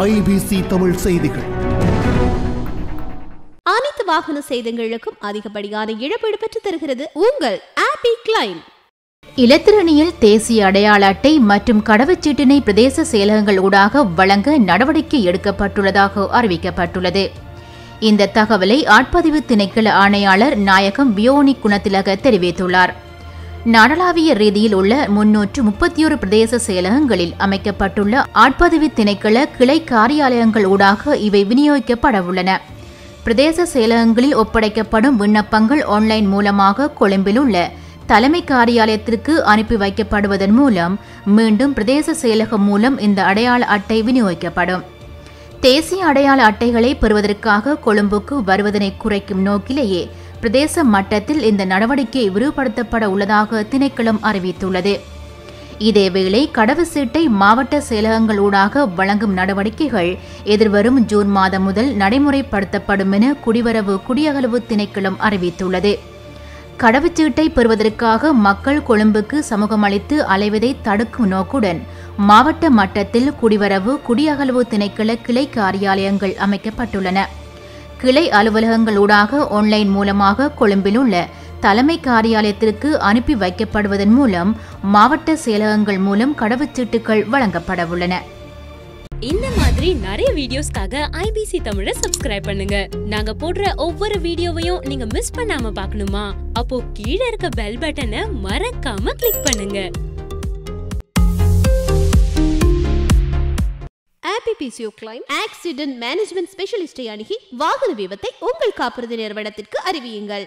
IBC Tamil செய்திகள். அனைத்து வாகன சேதங்களுக்கும் அதிகப்படியான இழப்பீடு பெற்று தருகிறது உங்கள் ஆப்பி கிளைம். இலத்திரனியல் தேசிய அடையாள அட்டை மற்றும் கடவுச்சீட்டினை பிரதேச செயலகங்கள் ஊடாக வழங்க நடவடிக்கை எடுக்கப்பட்டுள்ளதாக அறிவிக்கப்பட்டுள்ளது. இந்த தகவலை ஆட்பதிவு திணைக்கள ஆணையாளர் நாயகம் வியோனி குணத்திலக தெரிவித்துள்ளார். நாடளாவிய ரீதியில் உள்ள 331 பிரதேச செயலகங்களில் அமைக்கப்பட்டுள்ள ஆட்பதிவு திணைக்கள கிளை காரியாலயங்கள் ஊடாக இவை விநியோகிக்கப்படவுள்ளன. பிரதேச செயலகங்களில் ஒப்படைக்கப்படும் விண்ணப்பங்கள் ஆன்லைன் மூலமாக கொழும்பில் உள்ள தலைமை காரியாலயத்திற்கு அனுப்பி வைக்கப்படுவதன் மூலம் மீண்டும் பிரதேச செயலகம் மூலம் இந்த அடையாள அட்டை விநியோகிக்கப்படும். தேசிய அடையாள அட்டைகளை பெறுவதற்காக கொழும்புக்கு வருவதனை குறைக்கும் நோக்கிலேயே பிரதேச மட்டத்தில் இந்த நடவடிக்கை விரிவுபடுத்தப்பட உள்ளதாக திணைக்களம் அறிவித்துள்ளது. இதேவேளை கடவுச்சீட்டை மாவட்ட செயலகங்கள் ஊடாக வழங்கும் நடவடிக்கைகள் எதிர்வரும் ஜூன் மாதம் முதல் நடைமுறைப்படுத்தப்படும் என குடிவரவு குடியகல்வு திணைக்களம் அறிவித்துள்ளது. கடவுச்சீட்டை பெறுவதற்காக மக்கள் கொழும்புக்கு சமூகம் அளித்து அலைவதை தடுக்கும் நோக்குடன் மாவட்ட மட்டத்தில் குடிவரவு குடியகல்வு திணைக்கள கிளை காரியாலயங்கள் அமைக்கப்பட்டுள்ளன. கிளை அலுவலகங்களூடாக ஆன்லைன் மூலமாக கொழும்பில் உள்ள தலைமை காரியாலயத்திற்கு அனுப்பி வைக்கப்படுவதன் மூலம் மாவட்ட செயலகங்கள் மூலம் கடவுச்சீட்டுகள் வழங்கப்படவுள்ளன. இந்த மாதிரி நிறைய வீடியோஸ்க்காக IBC தமிழை சப்ஸ்கிரைப் பண்ணுங்க. நாங்க போடுற ஒவ்வொரு வீடியோவையும் நீங்க மிஸ் பண்ணாம பார்க்கணுமா? அப்போ கீழே இருக்க பெல் பட்டனை மறக்காம கிளிக் பண்ணுங்க. APPCO கிளைம் ஆக்சிடென்ட் மேனேஜ்மெண்ட் ஸ்பெஷலிஸ்டை அணுகி வாகன விபத்தை உங்கள் காப்புறுதி நிறுவனத்திற்கு அறிவியுங்கள்.